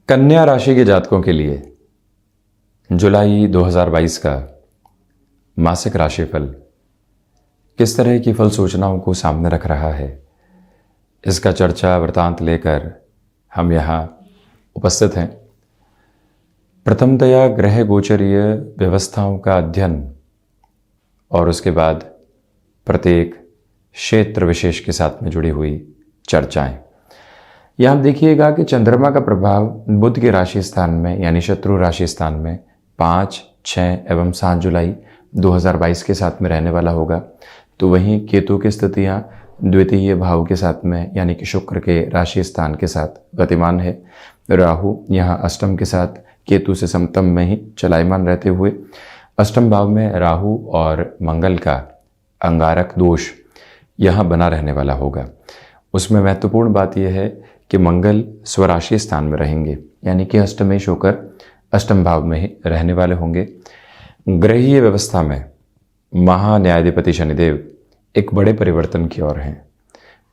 कन्या राशि के जातकों के लिए जुलाई 2022 का मासिक राशिफल किस तरह की फल सूचनाओं को सामने रख रहा है, इसका चर्चा वृतांत लेकर हम यहाँ उपस्थित हैं। प्रथमतया ग्रह गोचरीय व्यवस्थाओं का अध्ययन और उसके बाद प्रत्येक क्षेत्र विशेष के साथ में जुड़ी हुई चर्चाएं। यहाँ देखिएगा कि चंद्रमा का प्रभाव बुध के राशि स्थान में यानी शत्रु राशि स्थान में 5, 6 एवं 7 जुलाई 2022 के साथ में रहने वाला होगा। तो वहीं केतु की स्थितियाँ द्वितीय भाव के साथ में यानी कि शुक्र के राशि स्थान के साथ गतिमान है। राहु यहाँ अष्टम के साथ केतु से समतम में ही चलायमान रहते हुए अष्टम भाव में राहु और मंगल का अंगारक दोष यहाँ बना रहने वाला होगा। उसमें महत्वपूर्ण बात यह है कि मंगल स्वराशि स्थान में रहेंगे यानी कि अष्टमेश होकर अष्टम भाव में ही रहने वाले होंगे। ग्रहीय व्यवस्था में महान्यायाधिपति शनिदेव एक बड़े परिवर्तन की ओर हैं।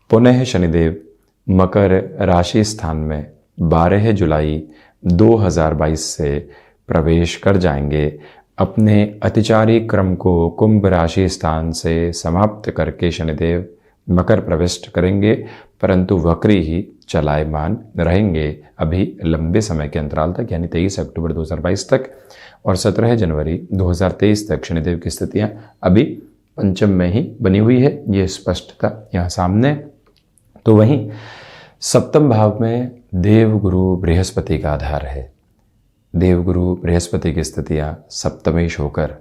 पुनः शनिदेव मकर राशि स्थान में 12 जुलाई 2022 से प्रवेश कर जाएंगे। अपने अतिचारी क्रम को कुंभ राशि स्थान से समाप्त करके शनिदेव मकर प्रविष्ट करेंगे, परंतु वक्री ही चलायमान रहेंगे अभी लंबे समय के अंतराल तक यानी 23 अक्टूबर 2022 तक और 17 जनवरी 2023 तक शनिदेव की स्थितियां अभी पंचम में ही बनी हुई है, ये स्पष्टता यहाँ सामने। तो वहीं सप्तम भाव में देवगुरु बृहस्पति का आधार है। देवगुरु बृहस्पति की स्थितियाँ सप्तमेश होकर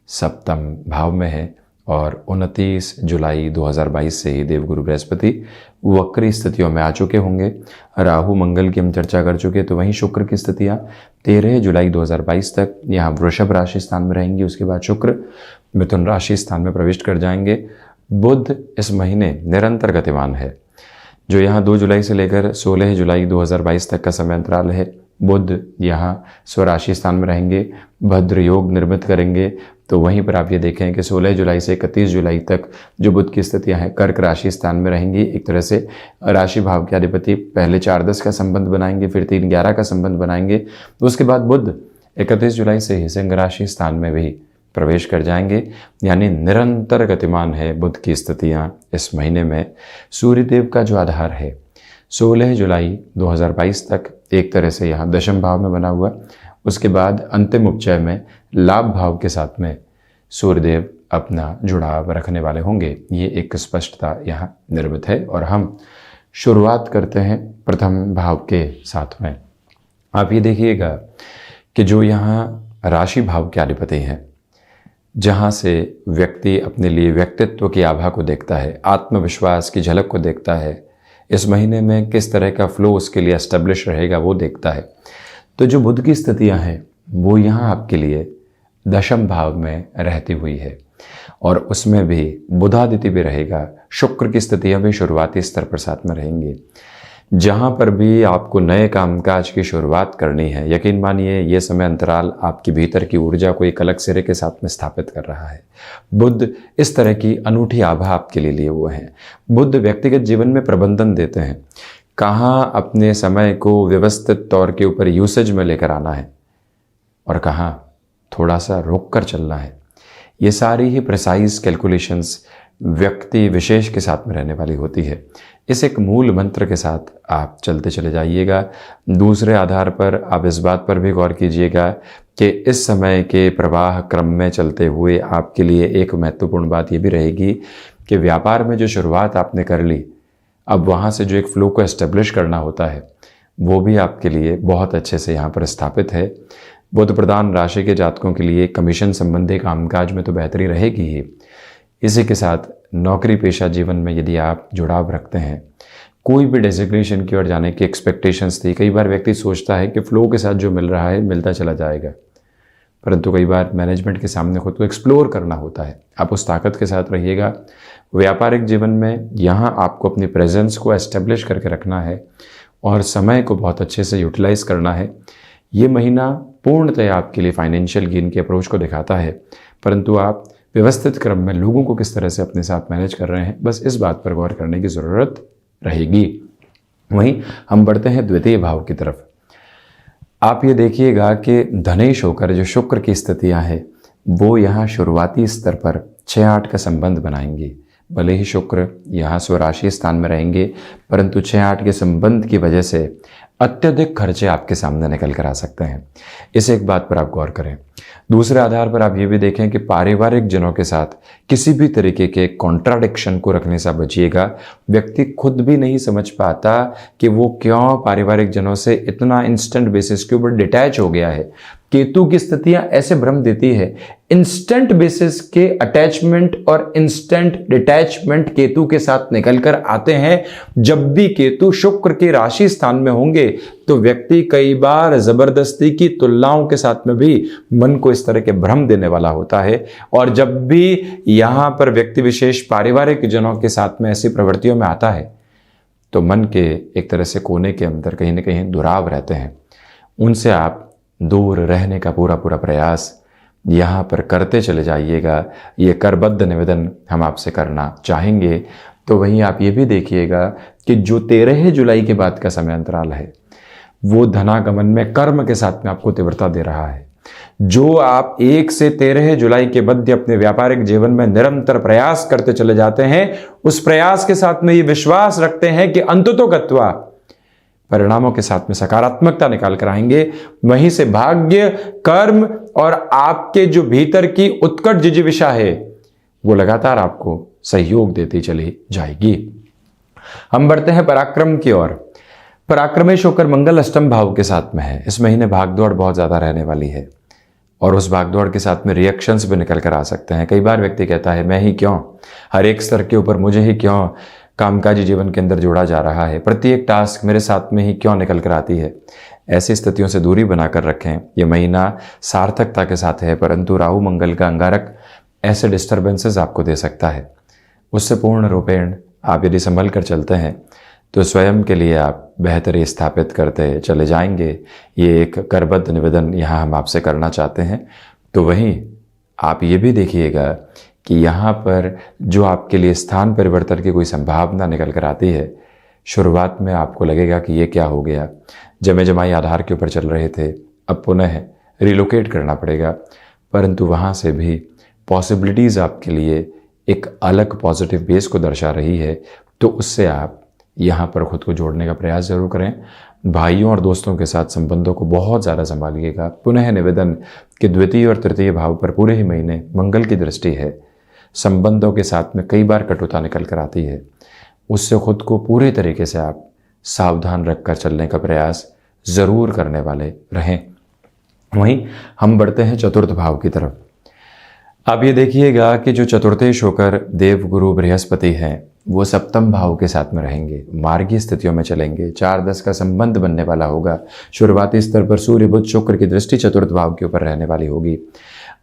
सप्तम भाव में है और 29 जुलाई 2022 से ही देवगुरु बृहस्पति वक्री स्थितियों में आ चुके होंगे। राहु मंगल की हम चर्चा कर चुके, तो वहीं शुक्र की स्थितियाँ 13 जुलाई 2022 तक यहाँ वृषभ राशि स्थान में रहेंगी। उसके बाद शुक्र मिथुन राशि स्थान में प्रविष्ट कर जाएंगे। बुध इस महीने निरंतर गतिमान है, जो यहाँ 2 जुलाई से लेकर 16 जुलाई 2022 तक का समय अंतराल है। बुध यहाँ स्वराशि स्थान में रहेंगे, भद्र योग निर्मित करेंगे। तो वहीं पर आप ये देखें कि 16 जुलाई से 31 जुलाई तक जो बुध की स्थितियां हैं कर्क राशि स्थान में रहेंगी। एक तरह से राशि भाव के अधिपति पहले 4-10 का संबंध बनाएंगे, फिर 3-11 का संबंध बनाएंगे। उसके बाद बुध 31 जुलाई से ही सिंह राशि स्थान में भी प्रवेश कर जाएंगे, यानी निरंतर गतिमान है बुध की स्थितियाँ इस महीने में। सूर्यदेव का जो आधार है 16 जुलाई 2022 तक एक तरह से यहाँ दशम भाव में बना हुआ। उसके बाद अंतिम उपचय में लाभ भाव के साथ में सूर्यदेव अपना जुड़ाव रखने वाले होंगे, ये एक स्पष्टता यहाँ निर्मित है। और हम शुरुआत करते हैं प्रथम भाव के साथ में। आप ये देखिएगा कि जो यहाँ राशि भाव के अधिपति हैं, जहाँ से व्यक्ति अपने लिए व्यक्तित्व की आभा को देखता है, आत्मविश्वास की झलक को देखता है, इस महीने में किस तरह का फ्लो उसके लिए एस्टेब्लिश रहेगा वो देखता है। तो जो बुध की स्थितियां हैं वो यहाँ आपके लिए दशम भाव में रहती हुई है और उसमें भी बुधादित्य भी रहेगा। शुक्र की स्थितियां भी शुरुआती स्तर पर साथ में रहेंगी। जहाँ पर भी आपको नए कामकाज की शुरुआत करनी है, यकीन मानिए ये समय अंतराल आपकी भीतर की ऊर्जा को एक अलग सिरे के साथ में स्थापित कर रहा है। बुध इस तरह की अनूठी आभा आपके लिए हुए हैं। बुध व्यक्तिगत जीवन में प्रबंधन देते हैं, कहाँ अपने समय को व्यवस्थित तौर के ऊपर यूसेज में लेकर आना है और कहाँ थोड़ा सा रोक कर चलना है। ये सारी ही प्रिसाइज कैलकुलेशंस व्यक्ति विशेष के साथ में रहने वाली होती है। इस एक मूल मंत्र के साथ आप चलते चले जाइएगा। दूसरे आधार पर आप इस बात पर भी गौर कीजिएगा कि इस समय के प्रवाह क्रम में चलते हुए आपके लिए एक महत्वपूर्ण बात ये भी रहेगी कि व्यापार में जो शुरुआत आपने कर ली, अब वहाँ से जो एक फ्लो को एस्टेब्लिश करना होता है वो भी आपके लिए बहुत अच्छे से यहाँ पर स्थापित है। बुध प्रधान राशि के जातकों के लिए कमीशन संबंधी कामकाज में तो बेहतरी रहेगी ही। इसी के साथ नौकरी पेशा जीवन में यदि आप जुड़ाव रखते हैं, कोई भी डेजिग्नेशन की ओर जाने की एक्सपेक्टेशंस थी, कई बार व्यक्ति सोचता है कि फ्लो के साथ जो मिल रहा है मिलता चला जाएगा, परंतु कई बार मैनेजमेंट के सामने खुद को एक्सप्लोर करना होता है। आप उस ताकत के साथ रहिएगा। व्यापारिक जीवन में यहाँ आपको अपनी प्रेजेंस को एस्टेब्लिश करके रखना है और समय को बहुत अच्छे से यूटिलाइज करना है। ये महीना पूर्णतः आपके लिए फाइनेंशियल गेन की अप्रोच को दिखाता है, परंतु आप व्यवस्थित क्रम में लोगों को किस तरह से अपने साथ मैनेज कर रहे हैं, बस इस बात पर गौर करने की ज़रूरत रहेगी। वहीं हम बढ़ते हैं द्वितीय भाव की तरफ। आप ये देखिएगा कि धनेश होकर जो शुक्र की स्थितियां हैं वो यहाँ शुरुआती स्तर पर 6-8 का संबंध बनाएंगे। भले ही शुक्र यहाँ स्वराशि स्थान में रहेंगे, परंतु 6-8 के संबंध की वजह से अत्यधिक खर्चे आपके सामने निकल कर आ सकते हैं। इस एक बात पर आप गौर करें। दूसरे आधार पर आप ये भी देखें कि पारिवारिक जनों के साथ किसी भी तरीके के कॉन्ट्राडिक्शन को रखने से बचिएगा। व्यक्ति खुद भी नहीं समझ पाता कि वो क्यों पारिवारिक जनों से इतना इंस्टेंट बेसिस के ऊपर डिटैच हो गया है। केतु की स्थितियां ऐसे भ्रम देती है। इंस्टेंट बेसिस के अटैचमेंट और इंस्टेंट डिटैचमेंट केतु के साथ निकल कर आते हैं। जब भी केतु शुक्र के राशि स्थान में होंगे तो व्यक्ति कई बार जबरदस्ती की तुलनाओं के साथ में भी मन को इस तरह के भ्रम देने वाला होता है। और जब भी यहां पर व्यक्ति विशेष पारिवारिक जनों के साथ में ऐसी प्रवृत्तियों में आता है तो मन के एक तरह से कोने के अंदर कहीं ना कहीं दुराव रहते हैं। उनसे आप दूर रहने का पूरा प्रयास यहाँ पर करते चले जाइएगा। ये करबद्ध निवेदन हम आपसे करना चाहेंगे। तो वहीं आप ये भी देखिएगा कि जो 13 जुलाई के बाद का समय अंतराल है वो धनागमन में कर्म के साथ में आपको तीव्रता दे रहा है। जो आप 1 से 13 जुलाई के मध्य अपने व्यापारिक जीवन में निरंतर प्रयास करते चले जाते हैं, उस प्रयास के साथ में ये विश्वास रखते हैं कि अंततोगत्वा परिणामों के साथ में सकारात्मकता निकाल कर आएंगे। वहीं से भाग्य, कर्म और आपके जो भीतर की उत्कट जिजीविषा है वो लगातार आपको सहयोग देती चली जाएगी। हम बढ़ते हैं पराक्रम की ओर। पराक्रमेश होकर मंगल अष्टम भाव के साथ में है। इस महीने भागदौड़ बहुत ज्यादा रहने वाली है और उस भागदौड़ के साथ में रिएक्शंस भी निकल कर आ सकते हैं। कई बार व्यक्ति कहता है मैं ही क्यों, हर एक स्तर के ऊपर मुझे ही क्यों कामकाजी जीवन के अंदर जोड़ा जा रहा है, प्रत्येक टास्क मेरे साथ में ही क्यों निकल कर आती है। ऐसी स्थितियों से दूरी बनाकर रखें। ये महीना सार्थकता के साथ है, परंतु राहु मंगल का अंगारक ऐसे डिस्टर्बेंसेस आपको दे सकता है। उससे पूर्ण रूपेण आप यदि संभल कर चलते हैं तो स्वयं के लिए आप बेहतरी स्थापित करते चले जाएंगे। ये एक करबद्ध निवेदन यहाँ हम आपसे करना चाहते हैं। तो वहीं आप ये भी देखिएगा कि यहाँ पर जो आपके लिए स्थान परिवर्तन की कोई संभावना निकल कर आती है, शुरुआत में आपको लगेगा कि ये क्या हो गया, जमे जमाई आधार के ऊपर चल रहे थे, अब पुनः रिलोकेट करना पड़ेगा। परंतु वहाँ से भी पॉसिबिलिटीज़ आपके लिए एक अलग पॉजिटिव बेस को दर्शा रही है। तो उससे आप यहाँ पर खुद को जोड़ने का प्रयास जरूर करें। भाइयों और दोस्तों के साथ संबंधों को बहुत ज़्यादा संभालिएगा। पुनः निवेदन कि द्वितीय और तृतीय भाव पर पूरे ही महीने मंगल की दृष्टि है। संबंधों के साथ में कई बार कटुता निकल कर आती है, उससे खुद को पूरे तरीके से आप सावधान रखकर चलने का प्रयास जरूर करने वाले रहें। वहीं हम बढ़ते हैं चतुर्थ भाव की तरफ। आप ये देखिएगा कि जो चतुर्थेश होकर देवगुरु बृहस्पति हैं वो सप्तम भाव के साथ में रहेंगे, मार्गीय स्थितियों में चलेंगे। 4-10 का संबंध बनने वाला होगा। शुरुआती स्तर पर सूर्य बुध शुक्र की दृष्टि चतुर्थ भाव के ऊपर रहने वाली होगी।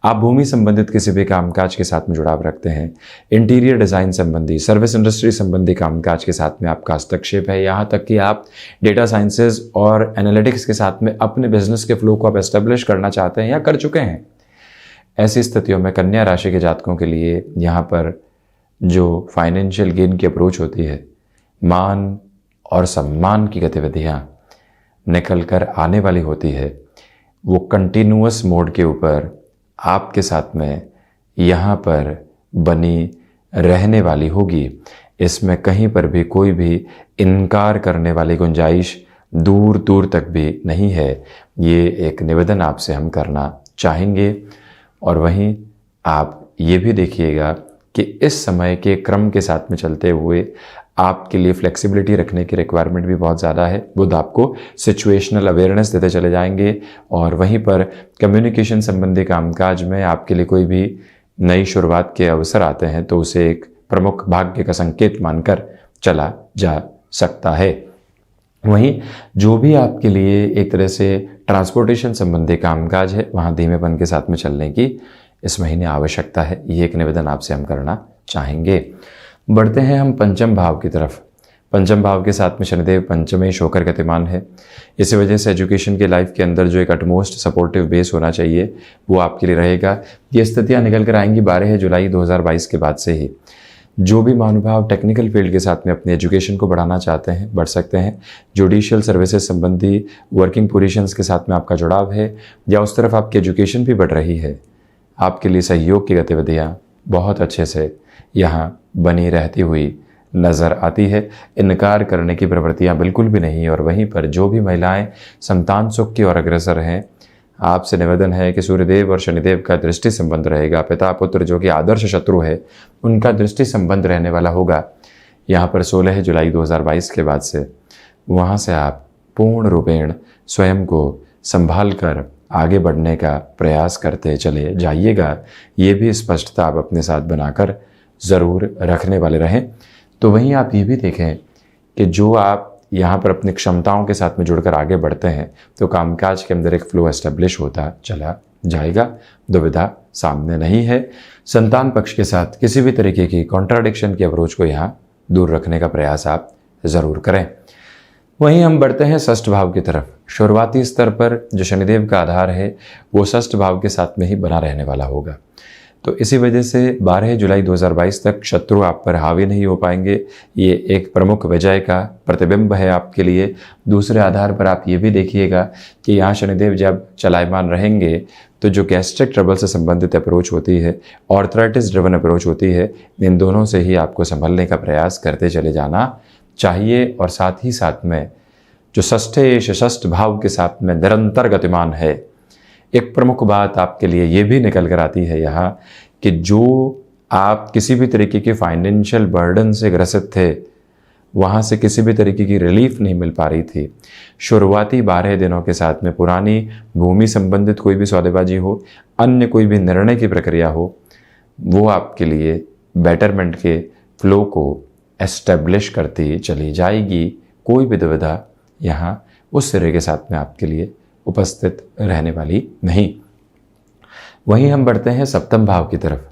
आप भूमि संबंधित किसी भी कामकाज के साथ में जुड़ाव रखते हैं, इंटीरियर डिज़ाइन संबंधी, सर्विस इंडस्ट्री संबंधी कामकाज के साथ में आपका हस्तक्षेप है। यहाँ तक कि आप डेटा साइंसेज और एनालिटिक्स के साथ में अपने बिजनेस के फ्लो को आप एस्टेब्लिश करना चाहते हैं या कर चुके हैं। ऐसी स्थितियों में कन्या राशि के जातकों के लिए यहाँ पर जो फाइनेंशियल गेन की अप्रोच होती है, मान और सम्मान की गतिविधियाँ निकल कर आने वाली होती है, वो कंटिन्यूअस मोड के ऊपर आपके साथ में यहाँ पर बनी रहने वाली होगी। इसमें कहीं पर भी कोई भी इनकार करने वाली गुंजाइश दूर दूर तक भी नहीं है। ये एक निवेदन आपसे हम करना चाहेंगे। और वहीं आप ये भी देखिएगा कि इस समय के क्रम के साथ में चलते हुए आपके लिए फ्लेक्सिबिलिटी रखने की रिक्वायरमेंट भी बहुत ज़्यादा है। बुध आपको सिचुएशनल अवेयरनेस देते चले जाएंगे। और वहीं पर कम्युनिकेशन संबंधी कामकाज में आपके लिए कोई भी नई शुरुआत के अवसर आते हैं तो उसे एक प्रमुख भाग्य का संकेत मानकर चला जा सकता है। वहीं जो भी आपके लिए एक तरह से ट्रांसपोर्टेशन संबंधी कामकाज है, वहाँ धीमेपन के साथ में चलने की इस महीने आवश्यकता है। ये एक निवेदन आपसे हम करना चाहेंगे। बढ़ते हैं हम पंचम भाव की तरफ। पंचम भाव के साथ में शनिदेव पंचमेश होकर गतिमान है। इसी वजह से एजुकेशन के लाइफ के अंदर जो एक अटमोस्ट सपोर्टिव बेस होना चाहिए वो आपके लिए रहेगा। ये स्थितियाँ निकल कर आएंगी 12 जुलाई 2022 के बाद से ही। जो भी महानुभाव टेक्निकल फील्ड के साथ में अपनी एजुकेशन को बढ़ाना चाहते हैं बढ़ सकते हैं। जुडिशियल सर्विसेज संबंधी वर्किंग पोजीशंस के साथ में आपका जुड़ाव है या उस तरफ आपकी एजुकेशन भी बढ़ रही है, आपके लिए सहयोग की गतिविधियाँ बहुत अच्छे से यहाँ बनी रहती हुई नज़र आती है। इनकार करने की प्रवृत्तियाँ बिल्कुल भी नहीं। और वहीं पर जो भी महिलाएं संतान सुख की ओर अग्रसर हैं, आपसे निवेदन है कि सूर्यदेव और शनिदेव का दृष्टि संबंध रहेगा। पिता पुत्र जो कि आदर्श शत्रु है, उनका दृष्टि संबंध रहने वाला होगा यहाँ पर 16 जुलाई 2022 के बाद से। वहाँ से आप पूर्ण रूपेण स्वयं को संभाल कर आगे बढ़ने का प्रयास करते चले जाइएगा। ये भी स्पष्टता आप अपने साथ बनाकर ज़रूर रखने वाले रहें। तो वहीं आप ये भी देखें कि जो आप यहाँ पर अपनी क्षमताओं के साथ में जुड़कर आगे बढ़ते हैं तो कामकाज के अंदर एक फ्लो एस्टेब्लिश होता चला जाएगा, दुविधा सामने नहीं है। संतान पक्ष के साथ किसी भी तरीके की कॉन्ट्राडिक्शन की अप्रोच को यहाँ दूर रखने का प्रयास आप ज़रूर करें। वहीं हम बढ़ते हैं षष्ठ भाव की तरफ। शुरुआती स्तर पर जो शनिदेव का आधार है वो षष्ठ भाव के साथ में ही बना रहने वाला होगा। तो इसी वजह से 12 जुलाई 2022 तक शत्रु आप पर हावी नहीं हो पाएंगे। ये एक प्रमुख विजय का प्रतिबिंब है आपके लिए। दूसरे आधार पर आप ये भी देखिएगा कि यहाँ शनिदेव जब चलायमान रहेंगे तो जो गैस्ट्रिक ट्रबल से संबंधित अप्रोच होती है, ऑर्थराइटिस ड्रिवन अप्रोच होती है, इन दोनों से ही आपको संभलने का प्रयास करते चले जाना चाहिए। और साथ ही साथ में जो षष्ठ भाव के साथ में निरंतर गतिमान है, एक प्रमुख बात आपके लिए ये भी निकल कर आती है यहाँ कि जो आप किसी भी तरीके के फाइनेंशियल बर्डन से ग्रसित थे, वहाँ से किसी भी तरीके की रिलीफ नहीं मिल पा रही थी। शुरुआती 12 दिनों के साथ में पुरानी भूमि संबंधित कोई भी सौदेबाजी हो, अन्य कोई भी निर्णय की प्रक्रिया हो, वो आपके लिए बेटरमेंट के फ्लो को एस्टेब्लिश करती चली जाएगी। कोई भी दुविधा यहाँ उस सिरे के साथ में आपके लिए उपस्थित रहने वाली नहीं। वहीं हम बढ़ते हैं सप्तम भाव की तरफ।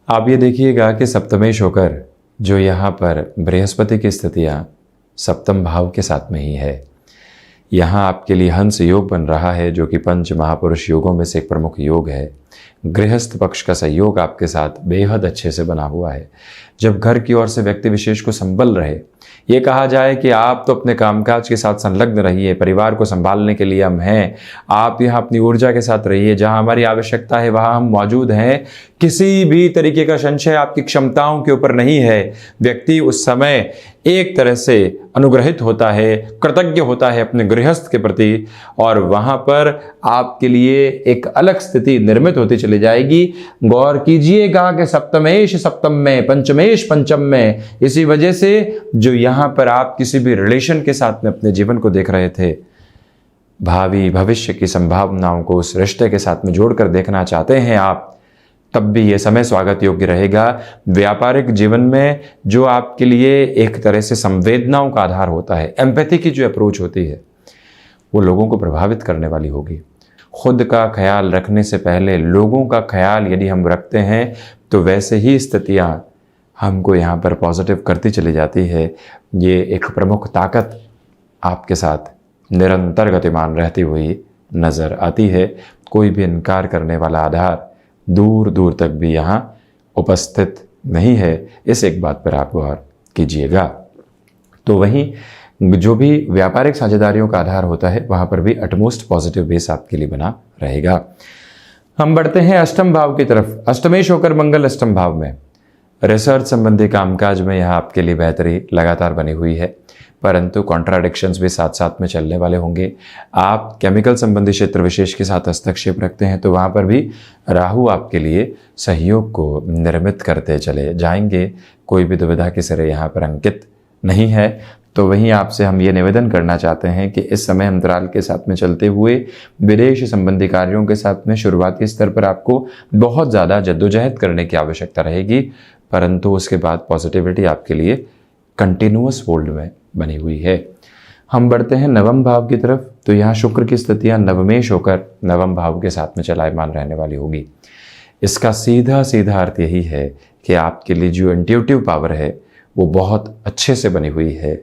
आप ये देखिएगा कि सप्तमेश होकर जो यहाँ पर बृहस्पति की स्थितियाँ सप्तम भाव के साथ में ही है, यहाँ आपके लिए हंस योग बन रहा है जो कि पंच महापुरुष योगों में से एक प्रमुख योग है। गृहस्थ पक्ष का सहयोग आपके साथ बेहद अच्छे से बना हुआ है। जब घर की ओर से व्यक्ति विशेष को संबल रहे, ये कहा जाए कि आप तो अपने कामकाज के साथ संलग्न रहिए, परिवार को संभालने के लिए हम हैं, आप यहाँ अपनी ऊर्जा के साथ रहिए, जहाँ हमारी आवश्यकता है वहाँ हम मौजूद हैं। किसी भी तरीके का संशय आपकी क्षमताओं के ऊपर नहीं है। व्यक्ति उस समय एक तरह से अनुग्रहित होता है, कृतज्ञ होता है अपने गृहस्थ के प्रति, और वहाँ पर आपके लिए एक अलग स्थिति निर्मित होती चली जाएगी। गौर कीजिएगा कि सप्तमेश सप्तम में, पंचमेश पंचम में, इसी वजह से जो यहाँ पर आप किसी भी रिलेशन के साथ में अपने जीवन को देख रहे थे, भावी भविष्य की संभावनाओं को उस रिश्ते के साथ में जोड़कर देखना चाहते हैं आप, तब भी ये समय स्वागत योग्य रहेगा। व्यापारिक जीवन में जो आपके लिए एक तरह से संवेदनाओं का आधार होता है, एम्पैथी की जो अप्रोच होती है, वो लोगों को प्रभावित करने वाली होगी। खुद का ख्याल रखने से पहले लोगों का ख्याल यदि हम रखते हैं तो वैसे ही स्थितियाँ हमको यहाँ पर पॉजिटिव करती चली जाती है। ये एक प्रमुख ताकत आपके साथ निरंतर गतिमान रहती हुई नज़र आती है। कोई भी इनकार करने वाला आधार दूर दूर तक भी यहाँ उपस्थित नहीं है। इस एक बात पर आप गौर कीजिएगा। तो वहीं जो भी व्यापारिक साझेदारियों का आधार होता है, वहाँ पर भी अटमोस्ट पॉजिटिव बेस आपके लिए बना रहेगा। हम बढ़ते हैं अष्टम भाव की तरफ। अष्टमेश होकर मंगल अष्टम भाव में, रिसर्च संबंधी कामकाज में यहाँ आपके लिए बेहतरी लगातार बनी हुई है, परंतु कॉन्ट्राडिक्शंस भी साथ साथ में चलने वाले होंगे। आप केमिकल संबंधी क्षेत्र विशेष के साथ हस्तक्षेप रखते हैं तो वहाँ पर भी राहु आपके लिए सहयोग को निर्मित करते चले जाएंगे। कोई भी दुविधा के सिरे यहाँ पर अंकित नहीं है। तो वहीं आपसे हम ये निवेदन करना चाहते हैं कि इस समय अंतराल के साथ में चलते हुए विदेश संबंधी कार्यों के साथ में शुरुआती स्तर पर आपको बहुत ज़्यादा जद्दोजहद करने की आवश्यकता रहेगी, परंतु उसके बाद पॉजिटिविटी आपके लिए कंटिन्यूअस फोल्ड में बनी हुई है। हम बढ़ते हैं नवम भाव की तरफ। तो यहाँ शुक्र की स्थितियाँ नवमेश होकर नवम भाव के साथ में चलायमान रहने वाली होगी। इसका सीधा सीधा अर्थ यही है कि आपके लिए जो इंट्यूटिव पावर है वो बहुत अच्छे से बनी हुई है।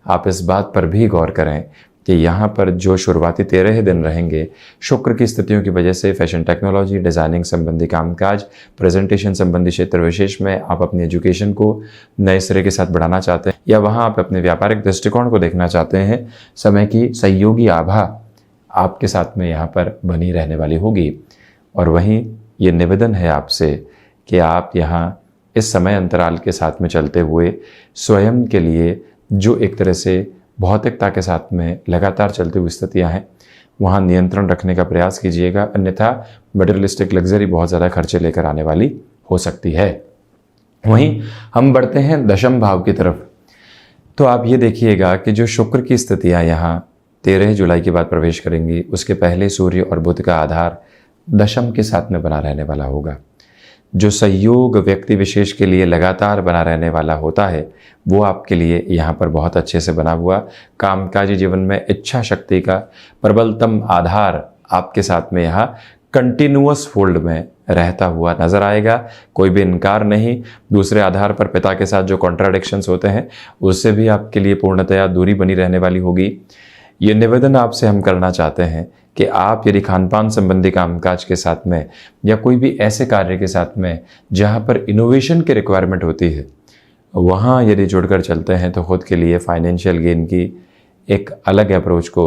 आप इस बात पर भी गौर करें कि यहाँ पर जो शुरुआती 13 ही दिन रहेंगे, शुक्र की स्थितियों की वजह से फैशन टेक्नोलॉजी, डिज़ाइनिंग संबंधी कामकाज, प्रेजेंटेशन संबंधी क्षेत्र विशेष में आप अपनी एजुकेशन को नए सिरे के साथ बढ़ाना चाहते हैं या वहाँ आप अपने व्यापारिक दृष्टिकोण को देखना चाहते हैं, समय की सहयोगी आभा आपके साथ में यहाँ पर बनी रहने वाली होगी। और वहीं ये निवेदन है आपसे कि आप यहाँ इस समय अंतराल के साथ में चलते हुए स्वयं के लिए जो एक तरह से भौतिकता के साथ में लगातार चलती हुई स्थितियाँ हैं, वहाँ नियंत्रण रखने का प्रयास कीजिएगा, अन्यथा मटेरियलिस्टिक लग्जरी बहुत ज़्यादा खर्चे लेकर आने वाली हो सकती है। वहीं हम बढ़ते हैं दशम भाव की तरफ। तो आप ये देखिएगा कि जो शुक्र की स्थितियाँ यहाँ 13 जुलाई के बाद प्रवेश करेंगी, उसके पहले सूर्य और बुध का आधार दशम के साथ में बना रहने वाला होगा। जो संयोग व्यक्ति विशेष के लिए लगातार बना रहने वाला होता है, वो आपके लिए यहाँ पर बहुत अच्छे से बना हुआ कामकाजी जीवन में इच्छा शक्ति का प्रबलतम आधार आपके साथ में यहाँ कंटिन्यूअस फोल्ड में रहता हुआ नजर आएगा। कोई भी इनकार नहीं। दूसरे आधार पर पिता के साथ जो कॉन्ट्राडिक्शंस होते हैं, उससे भी आपके लिए पूर्णतया दूरी बनी रहने वाली होगी। ये निवेदन आपसे हम करना चाहते हैं कि आप यदि खान पान संबंधी कामकाज के साथ में या कोई भी ऐसे कार्य के साथ में जहाँ पर इनोवेशन की रिक्वायरमेंट होती है, वहाँ यदि जुड़कर चलते हैं तो खुद के लिए फाइनेंशियल गेन की एक अलग अप्रोच को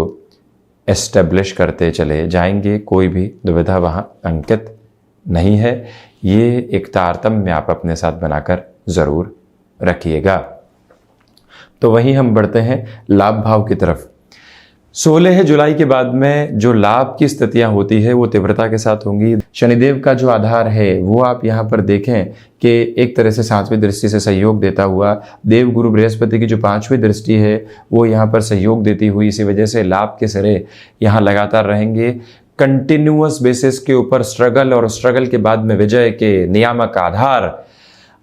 एस्टेब्लिश करते चले जाएंगे। कोई भी दुविधा वहाँ अंकित नहीं है। ये एक तारतम्य आप अपने साथ बनाकर ज़रूर रखिएगा। तो वहीं हम बढ़ते हैं लाभ भाव की तरफ। 16 जुलाई के बाद में जो लाभ की स्थितियां होती है वो तीव्रता के साथ होंगी। शनिदेव का जो आधार है वो आप यहाँ पर देखें कि एक तरह से 7वीं दृष्टि से सहयोग देता हुआ, देव गुरु बृहस्पति की जो 5वीं दृष्टि है वो यहाँ पर सहयोग देती हुई, इसी वजह से लाभ के सिरे यहाँ लगातार रहेंगे। कंटिन्यूअस बेसिस के ऊपर स्ट्रगल और स्ट्रगल के बाद में विजय के नियामक आधार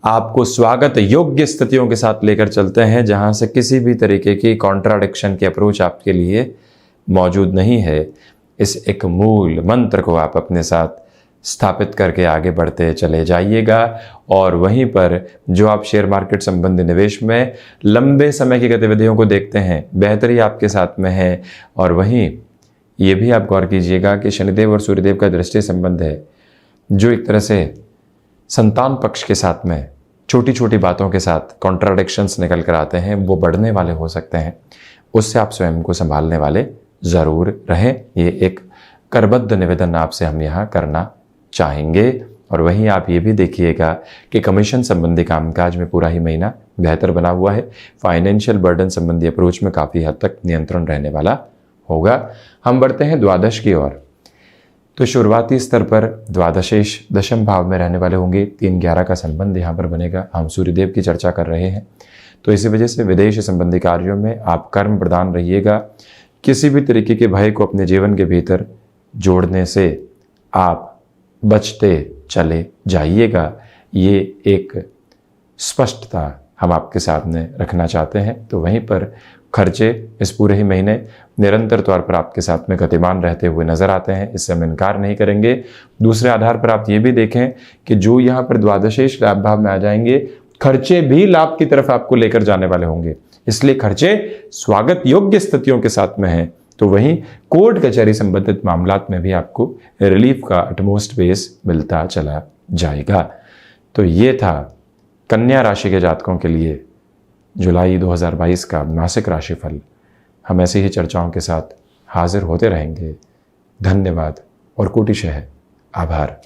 आपको स्वागत योग्य स्थितियों के साथ लेकर चलते हैं, जहां से किसी भी तरीके की कॉन्ट्राडिक्शन की अप्रोच आपके लिए मौजूद नहीं है। इस एक मूल मंत्र को आप अपने साथ स्थापित करके आगे बढ़ते चले जाइएगा। और वहीं पर जो आप शेयर मार्केट संबंधी निवेश में लंबे समय की गतिविधियों को देखते हैं, बेहतरी आपके साथ में है। और वहीं ये भी आप गौर कीजिएगा कि शनिदेव और सूर्यदेव का दृष्टि संबंध है, जो एक तरह से संतान पक्ष के साथ में छोटी छोटी बातों के साथ कॉन्ट्राडिक्शंस निकल कर आते हैं, वो बढ़ने वाले हो सकते हैं। उससे आप स्वयं को संभालने वाले ज़रूर रहें। ये एक करबद्ध निवेदन आपसे हम यहाँ करना चाहेंगे। और वहीं आप ये भी देखिएगा कि कमीशन संबंधी कामकाज में पूरा ही महीना बेहतर बना हुआ है। फाइनेंशियल बर्डन संबंधी अप्रोच में काफ़ी हद तक नियंत्रण रहने वाला होगा। हम बढ़ते हैं द्वादश की ओर। तो शुरुआती स्तर पर द्वादशेश दशम भाव में रहने वाले होंगे। 3-11 का संबंध यहाँ पर बनेगा। हम सूर्यदेव की चर्चा कर रहे हैं, तो इसी वजह से विदेश संबंधी कार्यों में आप कर्म प्रदान रहिएगा। किसी भी तरीके के भय को अपने जीवन के भीतर जोड़ने से आप बचते चले जाइएगा। ये एक स्पष्टता हम आपके सामने रखना चाहते हैं। तो वहीं पर खर्चे इस पूरे ही महीने निरंतर तौर पर आपके साथ में गतिमान रहते हुए नजर आते हैं, इससे हम इनकार नहीं करेंगे। दूसरे आधार पर आप ये भी देखें कि जो यहाँ पर द्वादशेश लाभ भाव में आ जाएंगे, खर्चे भी लाभ की तरफ आपको लेकर जाने वाले होंगे, इसलिए खर्चे स्वागत योग्य स्थितियों के साथ में हैं। तो वहीं कोर्ट कचहरी संबंधित मामलात में भी आपको रिलीफ का अटमोस्ट बेस मिलता चला जाएगा। तो ये था कन्या राशि के जातकों के लिए जुलाई 2022 का मासिक राशिफल। हम ऐसी ही चर्चाओं के साथ हाजिर होते रहेंगे। धन्यवाद और कोटिशः आभार।